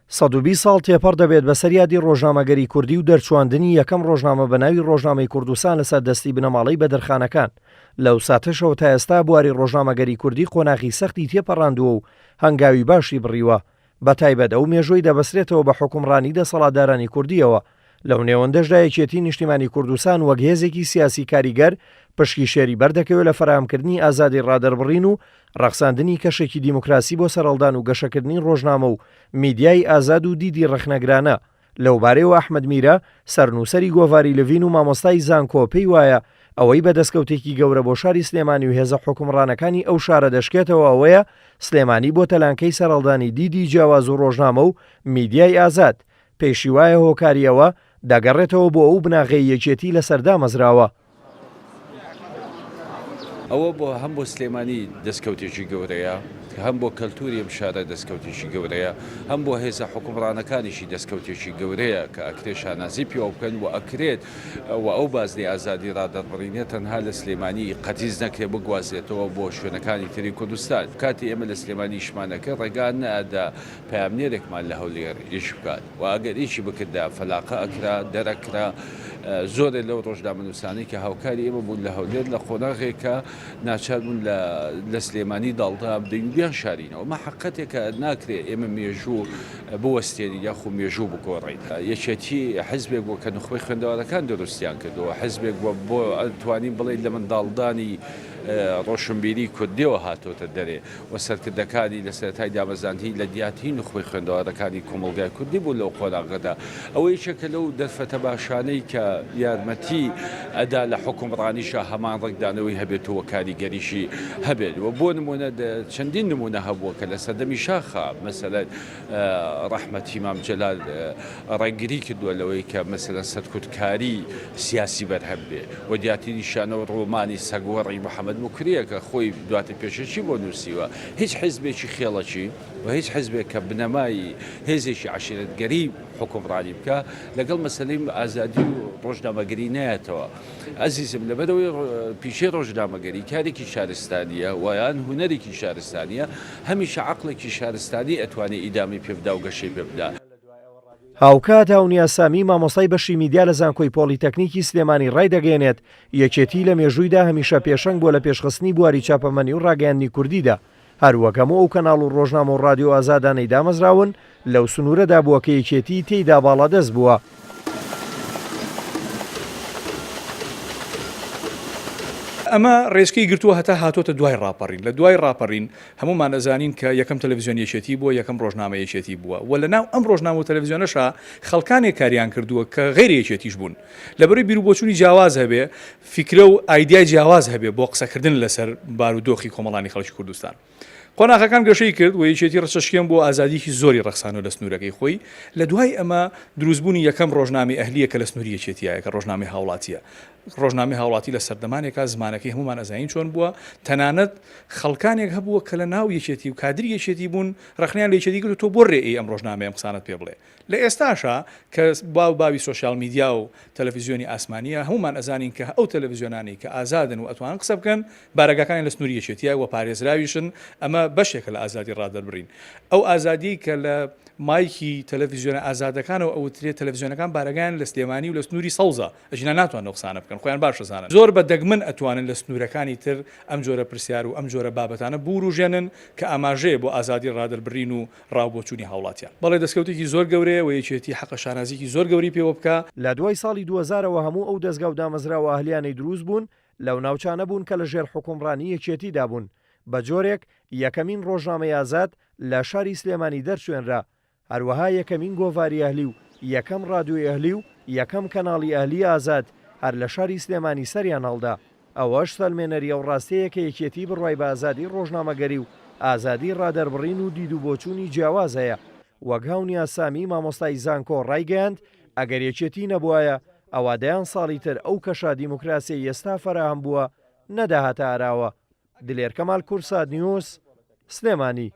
120 ساڵ تێپەڕ دەبێت بەسەر یادی ڕۆژنامەگەری کوردی و دەرچواندنی یەکەم ڕۆژنامە بە ناوی ڕۆژنامەی کوردستان لەسەر دەستی بنەماڵەی بەدرخانەکان. لەو ساتەشەوە تا ئێستا بواری ڕۆژنامەگەری کوردی قۆناغی سەختی تێپەڕاندووە و هەنگاوی باشی بڕیوە. بەتایبەت ئەو مێژووی دەبەسرێتەوە بە حکومڕانی دەسەڵاتدارانی کوردیەوە. لەو نێوەندەشدا یەکێتی نیشتیمانی کوردستان وەک هێزێکی سیاسی کاریگەر پشکی شێری بەردەکەوێت لە فراهەمکردنی ئازادی ڕادەربڕین و ڕەخساندنی کەشێکی دیموکراسی بۆ سەرەڵدان و گەشەکردنی ڕۆژنامە و میدیای ئازاد و دیدی ڕەخنەگرانە. لەوبارەیەوە ئەحمەد میرە سەرنووسەری گۆڤاری لەڤین و مامۆستای زانکۆ پێی وایە ئەوەی بەدەستکەوتێکی گەورە بۆ شاری سلێمانی و هێزە حکومڕانەکانی ئەو شارە دەشکێتەوە ئەوەیە سلێمانی بۆ تەلانکەی سەرەڵدانی دیدی جیاواز و ڕۆژنامە و میدیای ئازاد. پێشی وایە هۆکاریەوە دەگەڕێتەوە بۆ ئەو بناغەی یەکێتی لەسەردا مەزراوە. ئەوە بۆ هەم بۆ سلێمانی دەستکەوتێکی گەورەیە، هەم بۆ کەلتوری ئەم شارە دەستکەوتێکی گەورەیە، هەم بۆ هێزە حکومڕانەکانیشی دەستکەوتێکی گەورەیە کە ئەکرێت شانازی پێوە بکەن و ئەکرێت و ئەو بازدەی ئازادی ڕادەربڕینێ تەنها لە سلێمانی قەتیز نەکرێت بگوازێتەوە بۆ شوێنەکانی تری کوردستان. کاتی ئێمە لە سلێمانی شمانەکە ڕێگان نەدا پامنێرێکمان لە هەولێر ئیش بکات و ئەگەر ئیشی بکردا فەلاقە ئەکرا دەرەکرا. زۆرێک لەو ڕۆژنامەنووسانەی کە هاوکاری ئێمە بوون لە هەولێر لە قۆناغێکە ناچار بوون لە سلێمانی داڵدا بدەین شارینەوە. مە حقەتێکە ناکرێت ئێمە مێژوو بوەستێنی یاخو مێژوو بگۆڕیت. یەکێتی حزبێک بۆ کە نخبەی خوێندەوارەکان دروستیان کردەوە، حزبێک بۆ توانین بڵێن لە منداڵدانی ڕۆشنبیری کوردیەوە هاتۆتە دەرێ و سەرکردەکانی لە سەرەتای دامەزاندنی لە دیاتی نخبەی خوێندەوارەکانی کۆمەڵگای کوردی بوو لەو قۆناغەدا. ئەوە یەکێکە لەو دەرفەتە باشانەی کە یارمەتی ئەدا لە حکومڕانیشە هەمان ڕێکدانەوەی هەبێتەوە کاریگەریشی هەبێت. و بۆ نمونە چەندین نمونە هەبووە کە لە سەردەمی شاخە مەسەلەن ڕەحمەتی مام جەلال ڕێگری کردووە لەوەی کە مەسەلەن سەرکوتکاری سیاسی بەرهەم بێ و دیاتی نیشانەوە ڕۆمانی سەگوەڕی محەممەد مکریە کە خۆی دواتە پێشەچی بۆ نووسیوە. هیچ حیزبێکی خێڵەکی و هیچ حیزبێک کە بنەمایی هێزێکی عشیرەتگەری حکومڕانی بکە لەگەڵ مەسەلەی ئازادی و ڕۆژنامەگەری نایەتەوە. ئەزیزم لەبەرەوەی پیشەی ڕۆژنامەگەری کارێکی شارستانیە ویان هونەرێکی شارستانیە، هەمیشە عەقڵێکی شارستانی ئەتوانێت ئیدامی پێبدا و گەشەی پێبدا. هاوکات هاونیا سامی مامۆستای بەشی میدیا لە زانکۆی پۆلیتەکنیکی سلێمانی ڕای دەگەێنێت یەکێتی لە مێژوویدا هەمیشە پێشەنگ بۆ لە پێشخستنی بواری چاپەمەنی و ڕاگەیاندنی کوردیدا. هەروەکەمەوە ئەو کەناڵ و ڕۆژنامە و ڕادیۆ ئازادانەی دامەزراون لەو سنوورەدا بووە کە یەکێتی تێیدا باڵادەست بووە. ئەمە ڕێزکەی گرتووە هەتا هاتۆتە دوای ڕاپەڕین. لە دوای ڕاپەڕین هەمومان ئەزانین کە یەکەم تەلەڤیزیۆن یەکێتی بووە، یەکەم ڕۆژنامە یەکێتی بووە و لەناو ئەم ڕۆژنامە و تەلەڤیزیۆنەشە خەڵکانێک کاریان کردووە کە غێر یەکێتیش بوون. لەبەرەوەی بیرروبۆچوونی جیاواز هەبێ، فیکرە و ئایدیای جیاواز هەبێ بۆ قسەکردن لەسەر بارودۆخی کۆمەڵانی خەڵکی کوردستان. قۆناغەکان گەشەی کرد و یەکێتی ڕەچەشکێن بۆ ئازادیکی زۆری ڕەخسانەوە لە سنوورەکەی خۆی. لە دوای ئەمە دروستبوونی یەکەم ڕۆژنامەی ئەهلیە کە لە سنووری یەکێتیایە کە ڕۆژنامەی هاوڵاتیە. ڕۆژنامەی هاوڵاتی لە سەردەمانێکا زمانەکەی هەمومان ئەزانین چۆن بووە، تەنانەت خەڵکانێک هەبووە کە لە ناو یەکێتی و کادری یەکێتی بوون ڕخنیان لە یەکێتی کرد و تۆ بۆ ڕێئی ئەم ڕۆژنامەیە قسانت پێ بڵێ. لە ئێستاشە کە باوی سۆشیال میدیا و تەلەڤیزیۆنی ئاسمانیە هەمومان ئەزانین کە ئەو تەلەڤیزیۆنانی کە ئازادن و ئەتوانن قسە بکەن بارەگاکانی لە سنووری یەکێتیە و پارێزراویشن. ئەمە بەشێکە لە ئازادی ڕادەربڕین. ئەو ئازادی کە لە مایکی تەلەڤیزیۆنە ئازادەکانەوە ئەوترێت تەلەڤیزیۆنەکان بارەگان لە سلێمانی و لە سنووری سەوزە ئەژنا ناتوانن قسانە بکەن، خۆیان باش دەزانن. زۆر بە دەگمن ئەتوانن لە سنوورەکانی تر ئەم جۆرە پرسیار و ئەم جۆرە بابەتانە بوروژێنن کە ئاماژەیە بۆ ئازادی ڕادەربڕین و ڕاوبۆچوونی هاوڵاتیان. بەڵێ دەستکەوتێکی زۆر گەورەیە و یەکێتی حەقە شانازیکی زۆر گەوری پێوە بکە. لە دوای ساڵی 2000ەوە هەموو ئەو دەستگا و دامەزراوە ئەهلیانەی دروست بوون لەو ناوچانە بوون کە لە ژێر حکومڕانی یەکێتیدا بوون. بە جۆرێک یەکەمین ڕۆژنامەی ئازاد لە شاری سلێمانی دەرچوێنرا، هەروەها یەکەمین گۆڤاری ئەهلی و یەکەم ڕادیۆی ئەهلی و یەکەم کەناڵی ئەهلی ئازاد هەر لە شاری سلێمانی سەریان هەڵدا. ئەوەش سەلمێنەریە و ڕاستەیە کە یەکێتی بڕوای بە ئازادی ڕۆژنامەگەری و ئازادی ڕادەربڕین و دید و بۆچوونی جیاواز هەیە. وەک هاونیا سامی مامۆستای زانکۆ ڕایگەیاند ئەگەر یەکێتی نەبووایە ئەوادەیان ساڵی تر ئەو کەشە دیموکراسی ئێستا فەراهم بووە نەداهاتە ئاراوە. دلێر کەمال کورساد نیوز، سلێمانی.